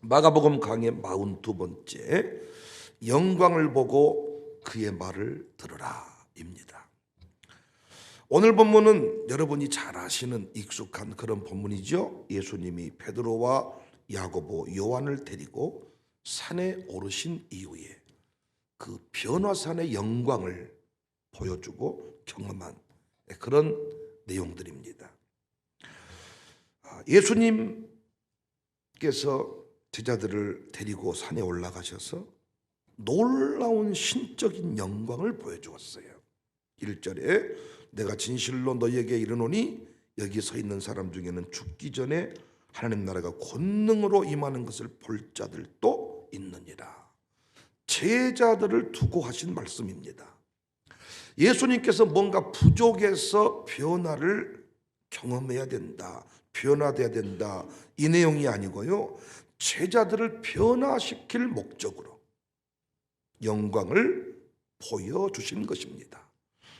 마가복음 강의 42번째 영광을 보고 그의 말을 들으라 입니다. 오늘 본문은 여러분이 잘 아시는 익숙한 그런 본문이죠. 예수님이 베드로와 야고보, 요한을 데리고 산에 오르신 이후에 그 변화산의 영광을 보여주고 경험한 그런 내용들입니다. 예수님께서 제자들을 데리고 산에 올라가셔서 놀라운 신적인 영광을 보여주었어요. 1절에 내가 진실로 너희에게 이르노니 여기 서 있는 사람 중에는 죽기 전에 하나님 나라가 권능으로 임하는 것을 볼 자들도 있느니라. 제자들을 두고 하신 말씀입니다. 예수님께서 뭔가 부족해서 변화를 경험해야 된다, 변화돼야 된다, 이 내용이 아니고요, 제자들을 변화시킬 목적으로 영광을 보여주신 것입니다.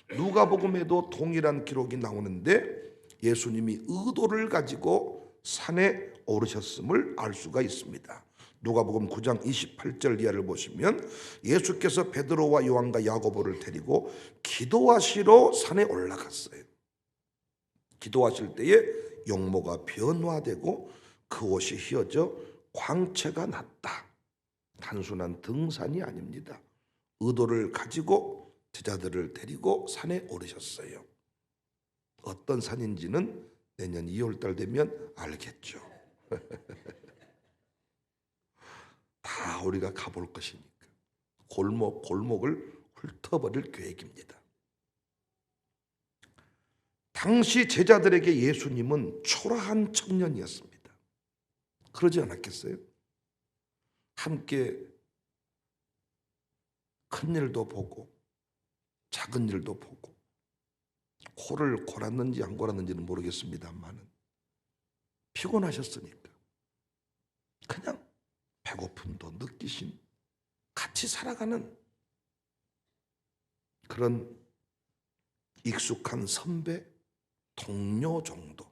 누가복음에도 동일한 기록이 나오는데 예수님이 의도를 가지고 산에 오르셨음을 알 수가 있습니다. 누가복음 9장 28절 이하를 보시면 예수께서 베드로와 요한과 야고보를 데리고 기도하시러 산에 올라갔어요. 기도하실 때에 용모가 변화되고 그 옷이 휘어져 광채가 났다. 단순한 등산이 아닙니다. 의도를 가지고 제자들을 데리고 산에 오르셨어요. 어떤 산인지는 내년 2월달 되면 알겠죠. 다 우리가 가볼 것이니까 골목을 훑어버릴 계획입니다. 당시 제자들에게 예수님은 초라한 청년이었습니다. 그러지 않았겠어요? 함께 큰 일도 보고 작은 일도 보고 코를 골았는지 안 골았는지는 모르겠습니다만 피곤하셨으니까 그냥 배고픔도 느끼신, 같이 살아가는 그런 익숙한 선배, 동료 정도.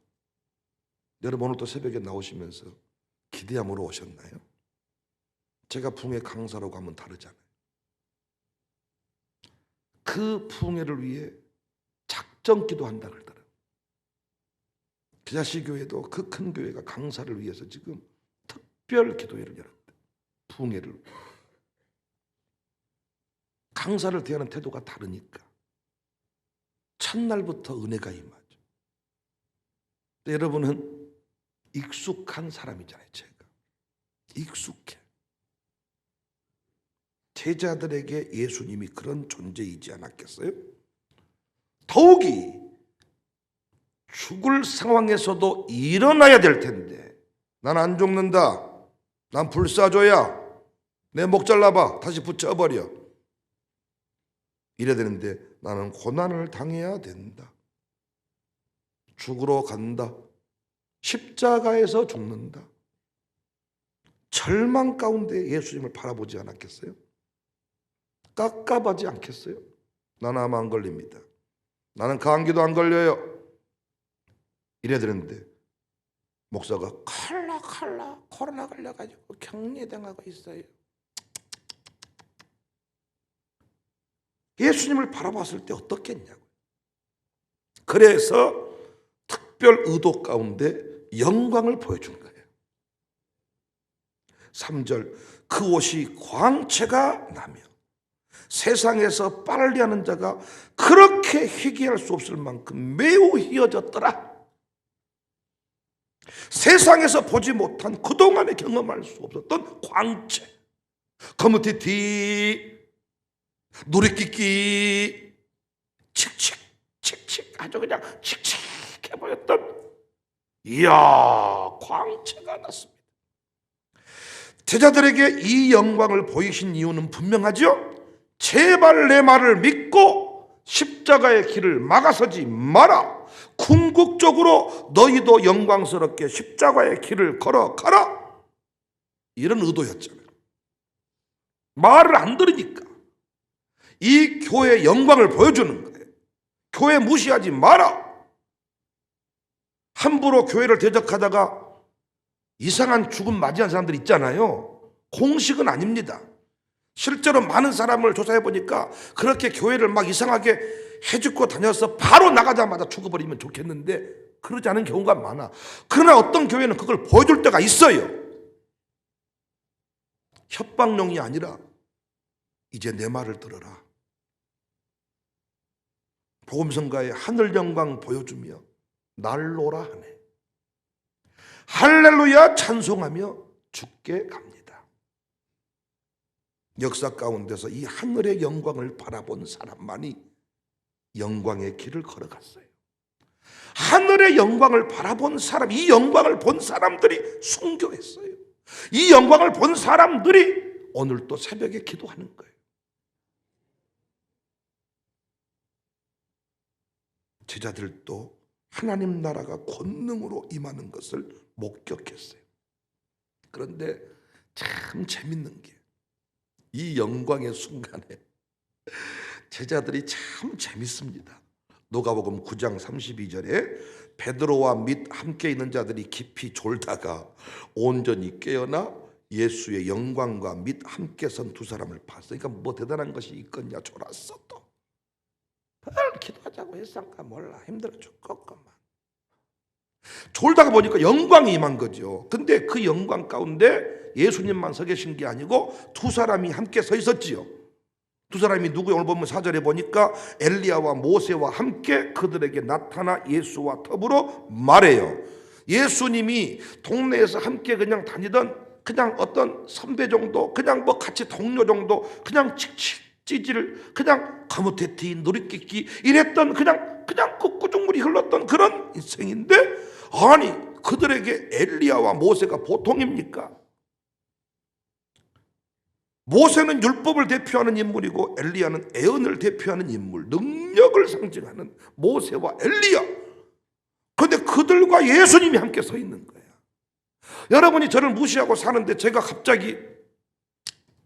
여러분 오늘 또 새벽에 나오시면서 기대함으로 오셨나요? 제가 부흥회 강사로 가면 다르잖아요. 그 부흥회를 위해 작정기도 한다 그러더라고요. 기자시교회도 그 큰 교회가 강사를 위해서 지금 특별 기도회를 열었대. 부흥회를. 강사를 대하는 태도가 다르니까 첫날부터 은혜가 임하죠. 여러분은 익숙한 사람이잖아요. 제가 익숙해. 제자들에게 예수님이 그런 존재이지 않았겠어요? 더욱이 죽을 상황에서도 일어나야 될 텐데 난 안 죽는다, 난 불사조야, 내 목 잘라봐, 다시 붙여버려, 이래야 되는데 나는 고난을 당해야 된다, 죽으러 간다, 십자가에서 죽는다, 절망 가운데 예수님을 바라보지 않았겠어요? 깝깝하지 않겠어요? 나는 아마 안 걸립니다, 나는 감기도 안 걸려요, 이래야 되는데 목사가 칼라 코로나 걸려가지고 격리당하고 있어요. 예수님을 바라봤을 때 어떻겠냐고. 그래서 특별 의도 가운데 영광을 보여준 거예요. 3절 그 옷이 광채가 나며 세상에서 빨래하는 자가 그렇게 희귀할 수 없을 만큼 매우 희어졌더라. 세상에서 보지 못한, 그동안에 경험할 수 없었던 광채, 거무튀튀, 누리끼끼, 칙칙 아주 그냥 칙칙해 보였던, 이야, 광채가 났습니다. 제자들에게 이 영광을 보이신 이유는 분명하죠. 제발 내 말을 믿고 십자가의 길을 막아서지 마라. 궁극적으로 너희도 영광스럽게 십자가의 길을 걸어가라. 이런 의도였잖아요. 말을 안 들으니까 이 교회의 영광을 보여주는 거예요. 교회 무시하지 마라. 함부로 교회를 대적하다가 이상한 죽음 맞이한 사람들 있잖아요. 공식은 아닙니다. 실제로 많은 사람을 조사해 보니까 그렇게 교회를 막 이상하게 해주고 다녀서 바로 나가자마자 죽어버리면 좋겠는데 그러지 않은 경우가 많아. 그러나 어떤 교회는 그걸 보여줄 때가 있어요. 협박용이 아니라 이제 내 말을 들어라. 복음성가에 하늘 영광 보여주며 날로라 하네. 할렐루야 찬송하며 죽게 갑니다. 역사 가운데서 이 하늘의 영광을 바라본 사람만이 영광의 길을 걸어갔어요. 하늘의 영광을 바라본 사람, 이 영광을 본 사람들이 순교했어요. 이 영광을 본 사람들이 오늘 또 새벽에 기도하는 거예요. 제자들도 하나님 나라가 권능으로 임하는 것을 목격했어요. 그런데 참 재밌는 게 이 영광의 순간에 제자들이 참 재밌습니다. 누가복음 9장 32절에 베드로와 및 함께 있는 자들이 깊이 졸다가 온전히 깨어나 예수의 영광과 및 함께 선 두 사람을 봤어요. 그러니까 뭐 대단한 것이 있겠냐, 졸았어. 또 기도하자고 했을까 몰라, 힘들어 죽겠구만. 졸다가 보니까 영광이 임한 거죠. 근데 그 영광 가운데 예수님만 서 계신 게 아니고 두 사람이 함께 서 있었지요. 두 사람이 누구예요? 오늘 보면 4절에 보니까 엘리야와 모세와 함께 그들에게 나타나 예수와 더불어 말해요. 예수님이 동네에서 함께 그냥 다니던 그냥 어떤 선배 정도, 그냥 뭐 같이 동료 정도, 그냥 찌질, 그냥 거무태티 누리끼기 이랬던 그냥 그 꾸중물이 흘렀던 그런 인생인데, 아니 그들에게 엘리야와 모세가 보통입니까? 모세는 율법을 대표하는 인물이고 엘리야는 애언을 대표하는 인물, 능력을 상징하는 모세와 엘리야. 그런데 그들과 예수님이 함께 서 있는 거야. 여러분이 저를 무시하고 사는데 제가 갑자기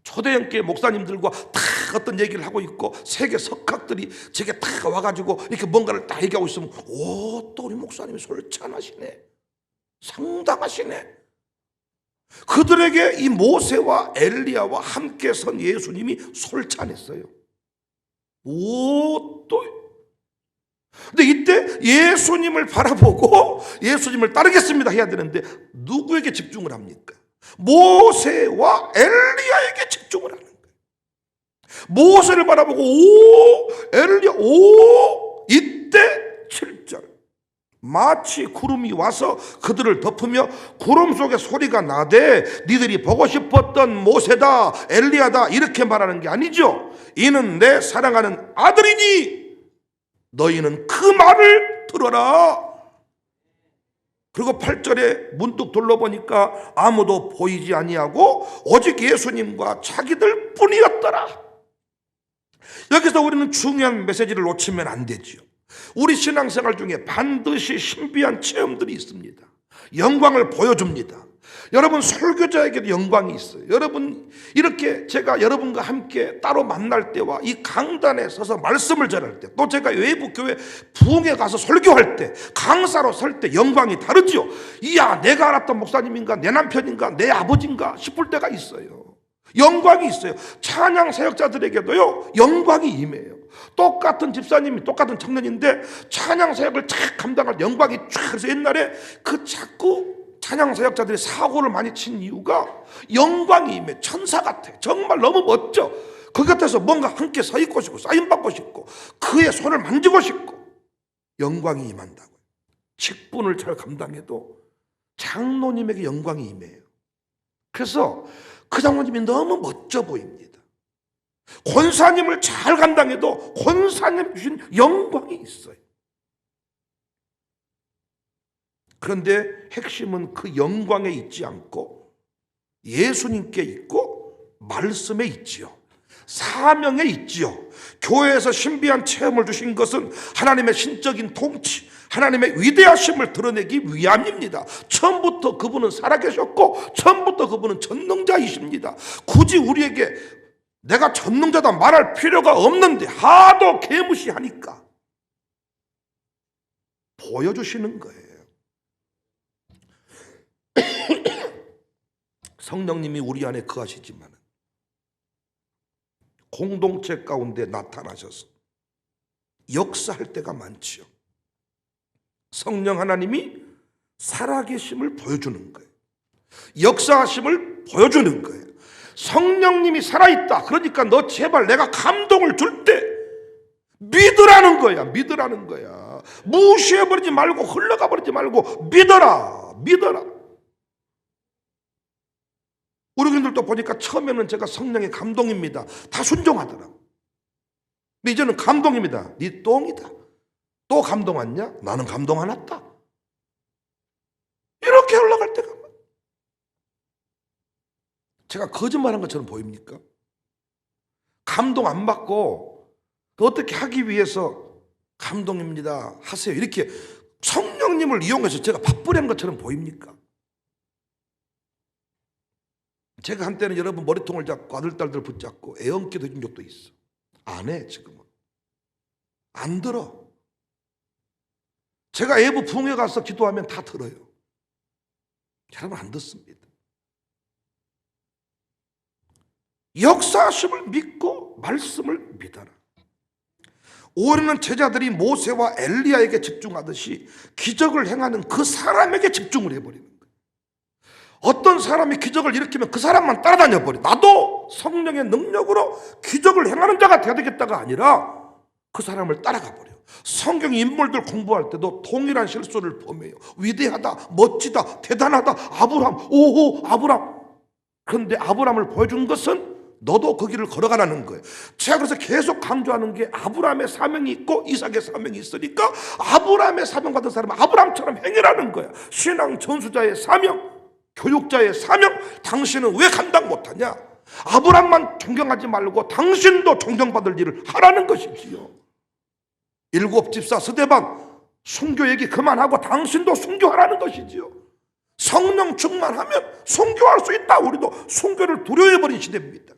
초대형계 목사님들과 다 어떤 얘기를 하고 있고 세계 석학들이 제게 다 와가지고 이렇게 뭔가를 다 얘기하고 있으면, 오, 또 우리 목사님이 솔찬하시네, 상당하시네. 그들에게 이 모세와 엘리야와 함께 선 예수님이 솔찬했어요. 오, 또. 근데 이때 예수님을 바라보고 예수님을 따르겠습니다 해야 되는데 누구에게 집중을 합니까? 모세와 엘리야에게 집중을 하는 거예요. 모세를 바라보고 오, 엘리야, 오. 이때 7절, 마치 구름이 와서 그들을 덮으며 구름 속에 소리가 나되 니들이 보고 싶었던 모세다 엘리야다 이렇게 말하는 게 아니죠. 이는 내 사랑하는 아들이니 너희는 그 말을 들어라. 그리고 8절에 문득 둘러보니까 아무도 보이지 아니하고 오직 예수님과 자기들 뿐이었더라. 여기서 우리는 중요한 메시지를 놓치면 안 되죠. 우리 신앙생활 중에 반드시 신비한 체험들이 있습니다. 영광을 보여줍니다. 여러분 설교자에게도 영광이 있어요. 여러분 이렇게 제가 여러분과 함께 따로 만날 때와 이 강단에 서서 말씀을 전할 때, 또 제가 외부 교회 부흥에 가서 설교할 때, 강사로 설 때 영광이 다르죠. 이야, 내가 알았던 목사님인가, 내 남편인가, 내 아버지인가 싶을 때가 있어요. 영광이 있어요. 찬양 사역자들에게도요 영광이 임해요. 똑같은 집사님이 똑같은 청년인데 찬양 사역을 착 감당할 영광이 쫙. 그래서 옛날에 그 자꾸 찬양 사역자들이 사고를 많이 친 이유가 영광이 임해. 천사 같아. 정말 너무 멋져. 그 곁에서 뭔가 함께 서 있고 싶고 사인받고 싶고 그의 손을 만지고 싶고 영광이 임한다고요. 직분을 잘 감당해도 장로님에게 영광이 임해요. 그래서 그 장로님이 너무 멋져 보입니다. 권사님을 잘 감당해도 권사님 주신 영광이 있어요. 그런데 핵심은 그 영광에 있지 않고 예수님께 있고 말씀에 있지요. 사명에 있지요. 교회에서 신비한 체험을 주신 것은 하나님의 신적인 통치, 하나님의 위대하심을 드러내기 위함입니다. 처음부터 그분은 살아계셨고 처음부터 그분은 전능자이십니다. 굳이 우리에게 내가 전능자다 말할 필요가 없는데 하도 개무시하니까 보여주시는 거예요. 성령님이 우리 안에 거하시지만 공동체 가운데 나타나셔서 역사할 때가 많지요. 성령 하나님이 살아계심을 보여주는 거예요. 역사하심을 보여주는 거예요. 성령님이 살아있다. 그러니까 너 제발 내가 감동을 줄 때 믿으라는 거야. 믿으라는 거야. 무시해버리지 말고 흘러가버리지 말고 믿어라. 믿어라. 우리 교인들도 보니까 처음에는 제가 성령의 감동입니다. 다 순종하더라. 근데 이제는 감동입니다. 네 똥이다. 또 감동 왔냐? 나는 감동 안 왔다. 이렇게 흘러갈 때가 제가 거짓말한 것처럼 보입니까? 감동 안 받고 어떻게 하기 위해서 감동입니다 하세요 이렇게 성령님을 이용해서 제가 바쁘려는 것처럼 보입니까? 제가 한때는 여러분 머리통을 잡고 아들딸들 붙잡고 애엄기도 해준 적도 있어. 안 해 지금은. 안 들어. 제가 애부 부흥회 가서 기도하면 다 들어요. 여러분 안 듣습니다. 역사하심을 믿고 말씀을 믿어라. 올해는 제자들이 모세와 엘리야에게 집중하듯이 기적을 행하는 그 사람에게 집중을 해버리는 거예요. 어떤 사람이 기적을 일으키면 그 사람만 따라다녀 버려. 나도 성령의 능력으로 기적을 행하는 자가 되어야 되겠다가 아니라 그 사람을 따라가 버려. 성경 인물들 공부할 때도 동일한 실수를 범해요. 위대하다, 멋지다, 대단하다, 아브람, 오호 아브람. 그런데 아브람을 보여준 것은 너도 그 길을 걸어가라는 거예요. 제가 그래서 계속 강조하는 게 아브라함의 사명이 있고 이삭의 사명이 있으니까 아브라함의 사명 받은 사람은 아브라함처럼 행해라는 거야. 신앙 전수자의 사명, 교육자의 사명, 당신은 왜 감당 못하냐? 아브라함만 존경하지 말고 당신도 존경받을 일을 하라는 것이지요. 일곱 집사 스데반 순교 얘기 그만하고 당신도 순교하라는 것이지요. 성령 충만하면 순교할 수 있다. 우리도 순교를 두려워해버린 시대입니다.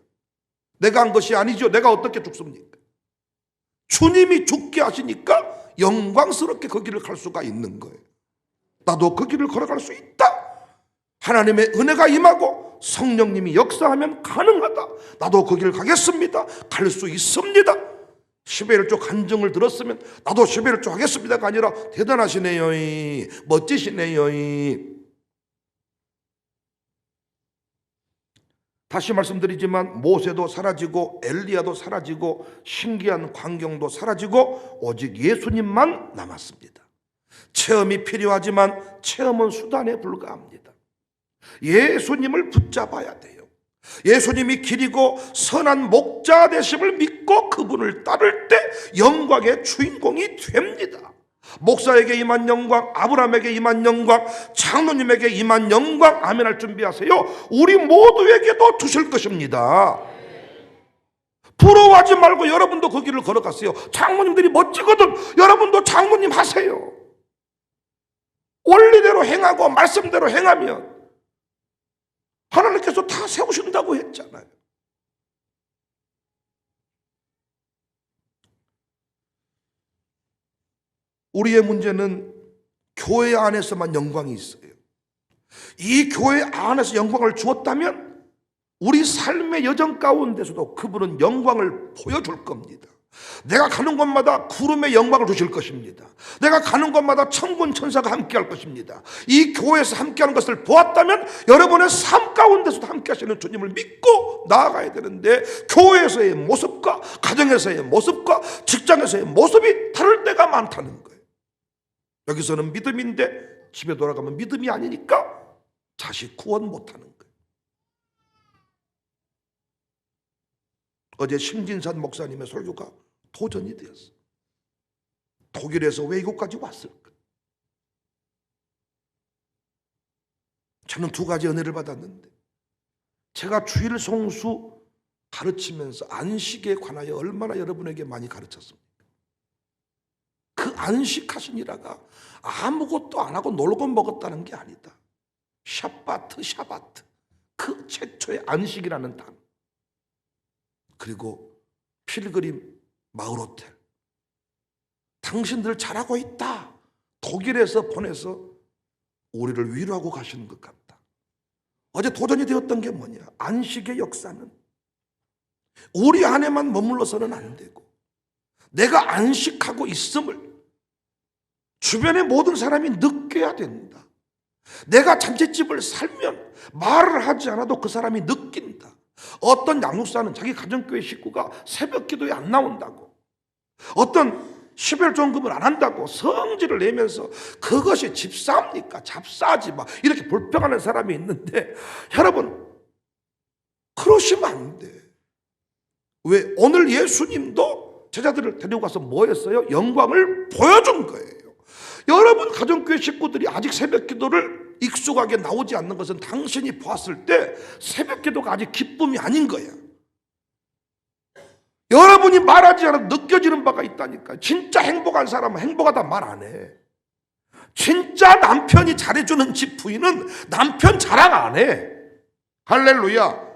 내가 한 것이 아니죠. 내가 어떻게 죽습니까? 주님이 죽게 하시니까 영광스럽게 그 길을 갈 수가 있는 거예요. 나도 그 길을 걸어갈 수 있다. 하나님의 은혜가 임하고 성령님이 역사하면 가능하다. 나도 그 길을 가겠습니다. 갈 수 있습니다. 10의 1조 간증을 들었으면 나도 10의 1조 하겠습니다가 아니라 대단하시네요. 멋지시네요. 다시 말씀드리지만 모세도 사라지고 엘리야도 사라지고 신기한 광경도 사라지고 오직 예수님만 남았습니다. 체험이 필요하지만 체험은 수단에 불과합니다. 예수님을 붙잡아야 돼요. 예수님이 길이고 선한 목자 되심을 믿고 그분을 따를 때 영광의 주인공이 됩니다. 목사에게 임한 영광, 아브라함에게 임한 영광, 장로님에게 임한 영광, 아멘할 준비하세요. 우리 모두에게도 주실 것입니다. 부러워하지 말고 여러분도 그 길을 걸어가세요. 장로님들이 멋지거든. 여러분도 장로님 하세요. 원리대로 행하고 말씀대로 행하면 하나님께서 다 세우신다고 했잖아요. 우리의 문제는 교회 안에서만 영광이 있어요. 이 교회 안에서 영광을 주었다면 우리 삶의 여정 가운데서도 그분은 영광을 보여줄 겁니다. 내가 가는 곳마다 구름의 영광을 주실 것입니다. 내가 가는 곳마다 천군 천사가 함께할 것입니다. 이 교회에서 함께하는 것을 보았다면 여러분의 삶 가운데서도 함께하시는 주님을 믿고 나아가야 되는데 교회에서의 모습과 가정에서의 모습과 직장에서의 모습이 다를 때가 많다는 거예요. 여기서는 믿음인데 집에 돌아가면 믿음이 아니니까 자식 구원 못하는 거예요. 어제 심진산 목사님의 설교가 도전이 되었어요. 독일에서 왜 이곳까지 왔을까? 저는 두 가지 은혜를 받았는데 제가 주일 성수 가르치면서 안식에 관하여 얼마나 여러분에게 많이 가르쳤습니까? 그 안식하시니라가 아무것도 안 하고 놀고 먹었다는 게 아니다. 샤바트 그 최초의 안식이라는 단어. 그리고 필그림 마을 호텔. 당신들 잘하고 있다. 독일에서 보내서 우리를 위로하고 가시는 것 같다. 어제 도전이 되었던 게 뭐냐? 안식의 역사는 우리 안에만 머물러서는 안 되고 내가 안식하고 있음을 주변의 모든 사람이 느껴야 된다. 내가 잔치집을 살면 말을 하지 않아도 그 사람이 느낀다. 어떤 양육사는 자기 가정교회 식구가 새벽 기도에 안 나온다고, 어떤 12월 종금을 안 한다고 성질을 내면서 그것이 집사입니까? 잡사하지 마, 이렇게 불평하는 사람이 있는데, 여러분 그러시면 안 돼. 왜? 오늘 예수님도 제자들을 데리고 가서 뭐 했어요? 영광을 보여준 거예요. 여러분 가정교회 식구들이 아직 새벽 기도를 익숙하게 나오지 않는 것은 당신이 보았을 때 새벽 기도가 아직 기쁨이 아닌 거야. 여러분이 말하지 않아도 느껴지는 바가 있다니까. 진짜 행복한 사람은 행복하다 말 안 해. 진짜 남편이 잘해주는 집 부인은 남편 자랑 안 해. 할렐루야.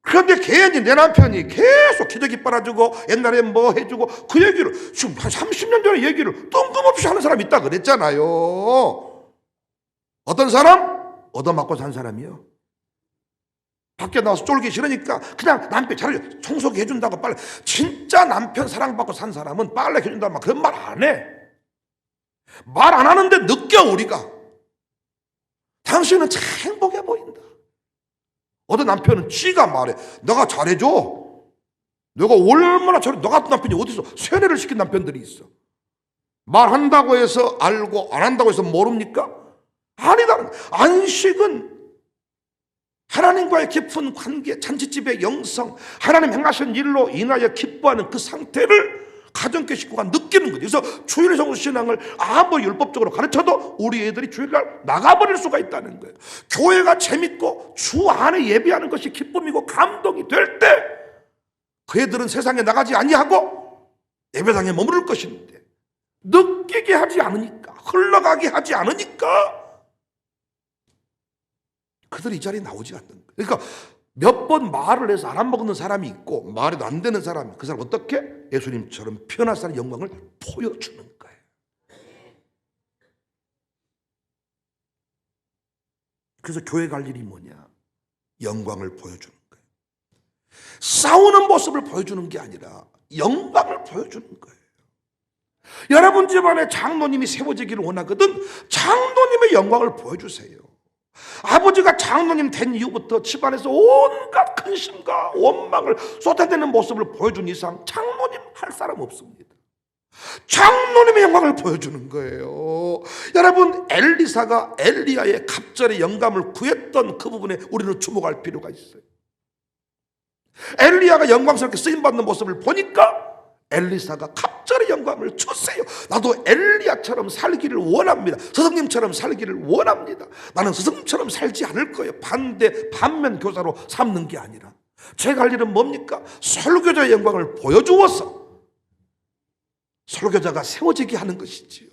그런데 괜히 내 남편이 계속 기저귀 빨아주고 옛날에 뭐 해주고 그 얘기를 지금 한 30년 전에 얘기를 뜬금없이 하는 사람이 있다 그랬잖아요. 어떤 사람? 얻어맞고 산 사람이요. 밖에 나와서 쫄기 싫으니까 그냥 남편 잘해줘, 청소기 해준다고 빨래. 진짜 남편 사랑받고 산 사람은 빨래 해준다고 막 그런 말 안 해. 말 안 하는데 느껴 우리가. 당신은 참 행복해 보인다. 어떤 남편은 지가 말해. 내가 잘해줘. 내가 얼마나 잘해. 너 같은 남편이 어디서 세뇌를 시킨 남편들이 있어. 말한다고 해서 알고 안 한다고 해서 모릅니까? 아니다. 안식은 하나님과의 깊은 관계, 잔치집의 영성, 하나님 행하신 일로 인하여 기뻐하는 그 상태를 가정교회 식구가 느끼는 거죠. 그래서 주일 성수신앙을 아무리 율법적으로 가르쳐도 우리 애들이 주일날 나가버릴 수가 있다는 거예요. 교회가 재밌고 주 안에 예배하는 것이 기쁨이고 감동이 될 때 그 애들은 세상에 나가지 아니하고 예배당에 머무를 것인데, 느끼게 하지 않으니까, 흘러가게 하지 않으니까 그들이 이 자리에 나오지 않는 거예요. 그러니까 몇 번 말을 해서 안 먹는 사람이 있고 말해도 안 되는 사람이, 그 사람 어떻게? 예수님처럼 피어나사의 영광을 보여주는 거예요. 그래서 교회 갈 일이 뭐냐? 영광을 보여주는 거예요. 싸우는 모습을 보여주는 게 아니라 영광을 보여주는 거예요. 여러분 집안에 장로님이 세워지기를 원하거든 장로님의 영광을 보여주세요. 아버지가 장로님 된 이후부터 집안에서 온갖 근심과 원망을 쏟아내는 모습을 보여준 이상 장로님 할 사람 없습니다. 장로님의 영광을 보여주는 거예요. 여러분 엘리사가 엘리야의 갑절의 영감을 구했던 그 부분에 우리는 주목할 필요가 있어요. 엘리야가 영광스럽게 쓰임받는 모습을 보니까 엘리사가 갑절의 영감을 줬어요. 나도 엘리야처럼 살기를 원합니다. 스승님처럼 살기를 원합니다. 나는 스승님처럼 살지 않을 거예요. 반면 교사로 삼는 게 아니라 제가 할 일은 뭡니까? 설교자의 영광을 보여주어서 설교자가 세워지게 하는 것이지요.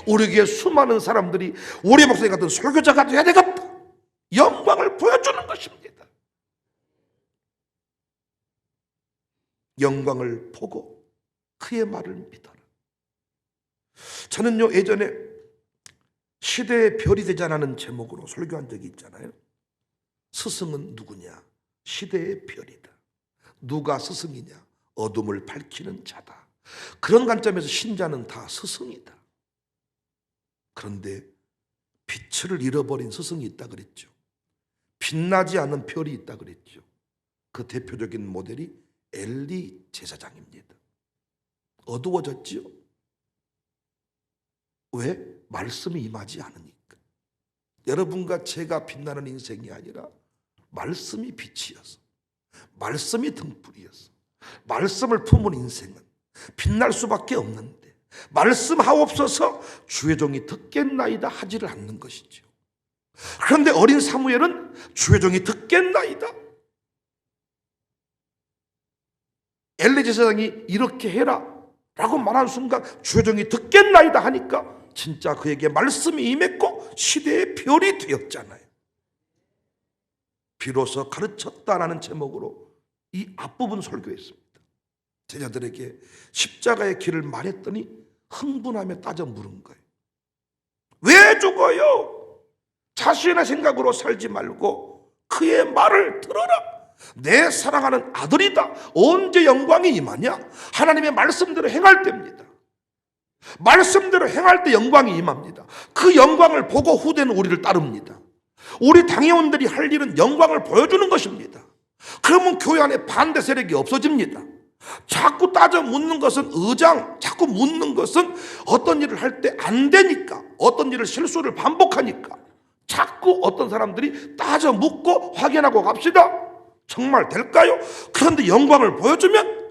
우리 교회 수많은 사람들이 우리 목사님 같은 설교자가 돼야 되겠다, 영광을 보여주는 것입니다. 영광을 보고 그의 말을 믿어라. 저는요 예전에 시대의 별이 되자라는 제목으로 설교한 적이 있잖아요. 스승은 누구냐? 시대의 별이다. 누가 스승이냐? 어둠을 밝히는 자다. 그런 관점에서 신자는 다 스승이다. 그런데 빛을 잃어버린 스승이 있다 그랬죠. 빛나지 않는 별이 있다 그랬죠. 그 대표적인 모델이 엘리 제사장입니다. 어두워졌지요? 왜? 말씀이 임하지 않으니까. 여러분과 제가 빛나는 인생이 아니라 말씀이 빛이어서, 말씀이 등불이어서, 말씀을 품은 인생은 빛날 수밖에 없는데, 말씀하옵소서 주의 종이 듣겠나이다 하지를 않는 것이죠. 그런데 어린 사무엘은 주의 종이 듣겠나이다, 엘리 제사장이 이렇게 해라 라고 말하는 순간 주의 종이 듣겠나이다 하니까 진짜 그에게 말씀이 임했고 시대의 별이 되었잖아요. 비로소 가르쳤다라는 제목으로 이 앞부분 설교했습니다. 제자들에게 십자가의 길을 말했더니 흥분하며 따져 물은 거예요. 왜 죽어요? 자신의 생각으로 살지 말고 그의 말을 들어라. 내 사랑하는 아들이다. 언제 영광이 임하냐? 하나님의 말씀대로 행할 때입니다. 말씀대로 행할 때 영광이 임합니다. 그 영광을 보고 후대는 우리를 따릅니다. 우리 당회원들이 할 일은 영광을 보여주는 것입니다. 그러면 교회 안에 반대 세력이 없어집니다. 자꾸 따져 묻는 것은 자꾸 묻는 것은 어떤 일을 할 때 안 되니까, 어떤 일을 실수를 반복하니까 자꾸 어떤 사람들이 따져 묻고 확인하고 갑시다. 정말 될까요? 그런데 영광을 보여주면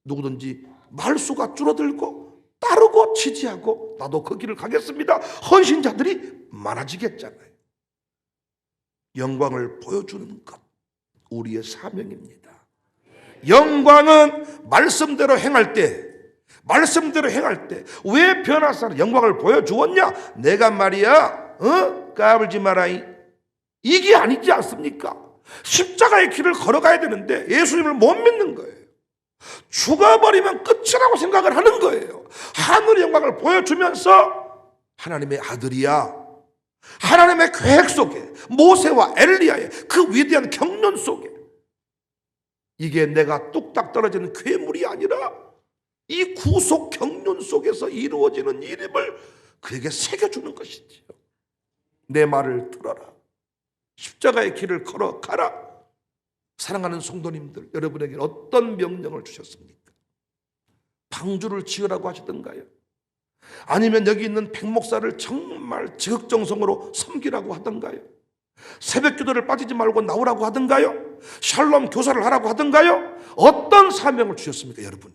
누구든지 말수가 줄어들고 따르고 지지하고 나도 그 길을 가겠습니다. 헌신자들이 많아지겠잖아요. 영광을 보여주는 것, 우리의 사명입니다. 영광은 말씀대로 행할 때, 왜 변화사는 영광을 보여주었냐? 내가 말이야, 까불지 마라, 이게 아니지 않습니까? 십자가의 길을 걸어가야 되는데 예수님을 못 믿는 거예요. 죽어버리면 끝이라고 생각을 하는 거예요. 하늘의 영광을 보여주면서 하나님의 아들이야, 하나님의 계획 속에, 모세와 엘리야의 그 위대한 경륜 속에, 이게 내가 뚝딱 떨어지는 괴물이 아니라 이 구속 경륜 속에서 이루어지는 일임을 그에게 새겨주는 것이지요. 내 말을 들어라. 십자가의 길을 걸어가라. 사랑하는 성도님들, 여러분에게 어떤 명령을 주셨습니까? 방주를 지으라고 하시던가요? 아니면 여기 있는 백목사를 정말 지극정성으로 섬기라고 하던가요? 새벽 기도를 빠지지 말고 나오라고 하던가요? 샬롬 교사를 하라고 하던가요? 어떤 사명을 주셨습니까, 여러분이?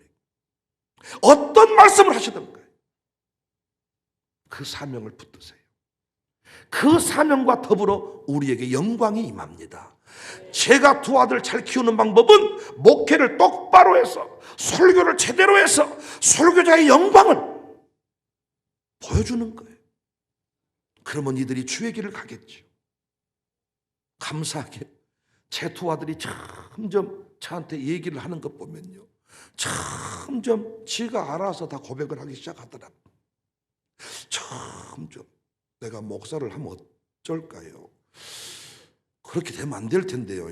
어떤 말씀을 하시던가요? 그 사명을 붙드세요. 그 사명과 더불어 우리에게 영광이 임합니다. 제가 두 아들 잘 키우는 방법은 목회를 똑바로 해서, 설교를 제대로 해서 설교자의 영광을 보여주는 거예요. 그러면 이들이 주의 길을 가겠죠. 감사하게 제 두 아들이 점점 저한테 얘기를 하는 것 보면요, 점점 지가 알아서 다 고백을 하기 시작하더라고요. 점점 내가 목사를 하면 어쩔까요? 그렇게 되면 안 될 텐데요.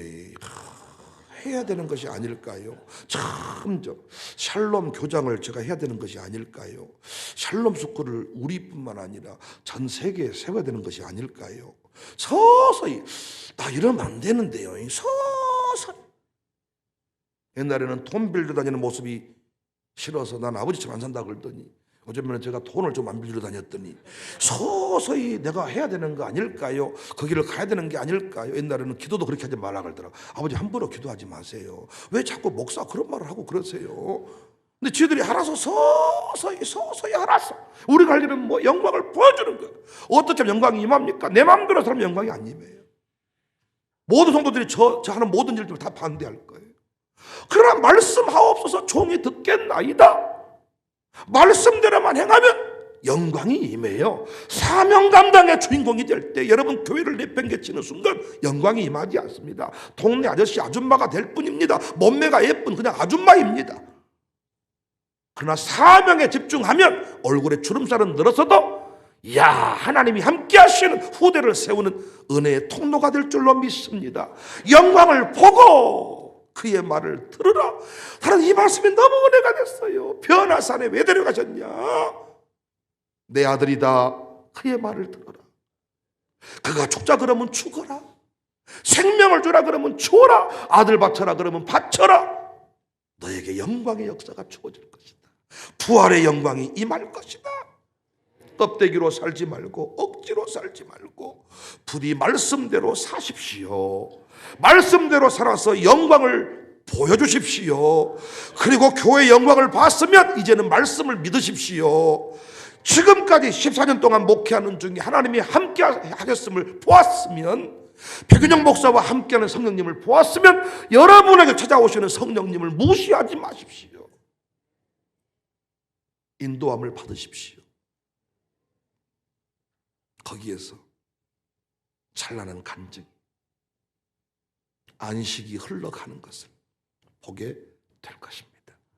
해야 되는 것이 아닐까요? 점점 샬롬 교장을 제가 해야 되는 것이 아닐까요? 샬롬 스쿨을 우리뿐만 아니라 전 세계에 세워야 되는 것이 아닐까요? 서서히, 나 이러면 안 되는데요. 서서히. 옛날에는 돈 빌려 다니는 모습이 싫어서 난 아버지처럼 안 산다 그러더니 요즘에는 제가 돈을 좀 안 빌려 다녔더니 서서히 내가 해야 되는 거 아닐까요? 거기를 가야 되는 게 아닐까요? 옛날에는 기도도 그렇게 하지 말라 그러더라고. 아버지 함부로 기도하지 마세요. 왜 자꾸 목사 그런 말을 하고 그러세요? 근데 지들이 알아서 서서히 알았어. 우리가 할 일은 뭐 영광을 보여주는 거예요. 어떻게 영광이 임합니까? 내 마음대로 하면 영광이 안 임해요. 모든 성도들이 저 하는 모든 일들 다 반대할 거예요. 그러나 말씀하옵소서 종이 듣겠나이다. 말씀대로만 행하면 영광이 임해요. 사명 감당의 주인공이 될 때 여러분 교회를 내팽개치는 순간 영광이 임하지 않습니다. 동네 아저씨 아줌마가 될 뿐입니다. 몸매가 예쁜 그냥 아줌마입니다. 그러나 사명에 집중하면 얼굴에 주름살은 늘어서도 야, 하나님이 함께 하시는 후대를 세우는 은혜의 통로가 될 줄로 믿습니다. 영광을 보고 그의 말을 들으라. 하나님, 이 말씀이 너무 은혜가 됐어요. 변화산에 왜 데려가셨냐? 내 아들이다. 그의 말을 들어라. 그가 죽자 그러면 죽어라. 생명을 주라 그러면 주어라. 아들 바쳐라 그러면 바쳐라. 너에게 영광의 역사가 주어질 것이다. 부활의 영광이 임할 것이다. 껍데기로 살지 말고 억지로 살지 말고 부디 말씀대로 사십시오. 말씀대로 살아서 영광을 보여주십시오. 그리고 교회의 영광을 봤으면 이제는 말씀을 믿으십시오. 지금까지 14년 동안 목회하는 중에 하나님이 함께 하셨음을 보았으면, 백윤영 목사와 함께하는 성령님을 보았으면 여러분에게 찾아오시는 성령님을 무시하지 마십시오. 인도함을 받으십시오. 거기에서 찬란한 간증, 안식이 흘러가는 것을 보게 될 것입니다.